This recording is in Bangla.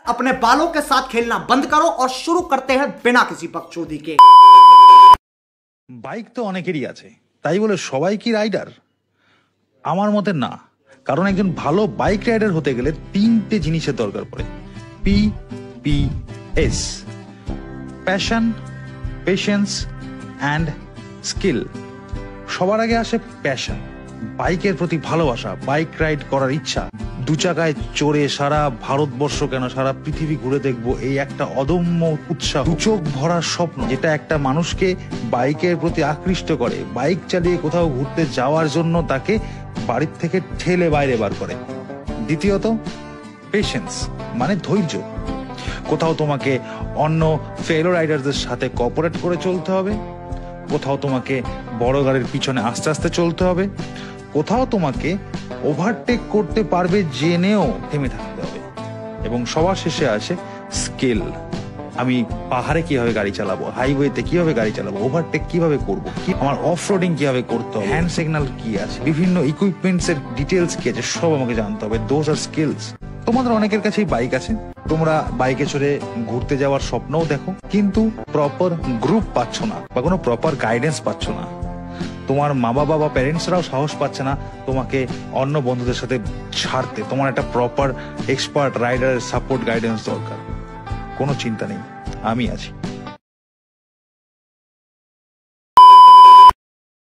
अपने बालों के साथ खेलना बंद करो और शुरू करते हैं बिना किसी बकचोदी के। বাইক তো অনেকেরই আছে, তাই বলে সবাই কি রাইডার? আমার মতে না, কারণ একজন ভালো বাইক রাইডার হতে গেলে তিনটে জিনিসের দরকার পড়ে। PPS, passion, patience and skill. সবার আগে আসে প্যাশন, বাইকের প্রতি ভালোবাসা, বাইক রাইড করার ইচ্ছা। দু চাকায় চড়ে সারা ভারতবর্ষ কেন সারা পৃথিবী ঘুরে দেখবো, এই একটা অদম্য উৎসাহ, চোখ ভরা স্বপ্ন, যেটা একটা মানুষকে বাইকের প্রতি আকৃষ্ট করে। বাইক চালিয়ে কোথাও ঘুরতে যাওয়ার জন্য তাকে বাড়ির থেকে ঠেলে বাইরে বার করে। দ্বিতীয়ত পেশেন্স, মানে ধৈর্য। কোথাও তোমাকে অন্য ফেলো রাইডারদের সাথে কোঅপারেট করে চলতে হবে, কোথাও তোমাকে বড় গাড়ির পিছনে আস্তে আস্তে চলতে হবে, কোথাও তোমাকে ওভারটেক করতে পারবে জেনেও থেমে থাকতে হবে। এবং সবার শেষে আসে স্কিল। আমি পাহাড়ে কিভাবে গাড়ি চালাবো, হাইওয়েতে কিভাবে গাড়ি চালাবো, ওভারটেক কিভাবে করবো, আমার অফ রোডিং কিভাবে করতে হবে, হ্যান্ড সিগন্যাল কি আছে, বিভিন্ন ইকুইপমেন্টস এর ডিটেলস কি আছে, সব আমাকে জানতে হবে। Those are skills. তোমাদের অনেকের কাছেই বাইক আছে, তোমরা বাইকে চড়ে ঘুরতে যাওয়ার স্বপ্নও দেখো, কিন্তু প্রপার গ্রুপ পাচ্ছ না বা কোনো প্রপার গাইডেন্স পাচ্ছ না। তোমার মা বাবা বা প্যারেন্টসরাও সাহস পাচ্ছে না তোমাকে অন্য বন্ধুদের সাথে ছাড়তে। তোমার একটা প্রপার এক্সপার্ট রাইডারের সাপোর্ট গাইডেন্স দরকার। কোনো চিন্তা নেই, আমি আছি।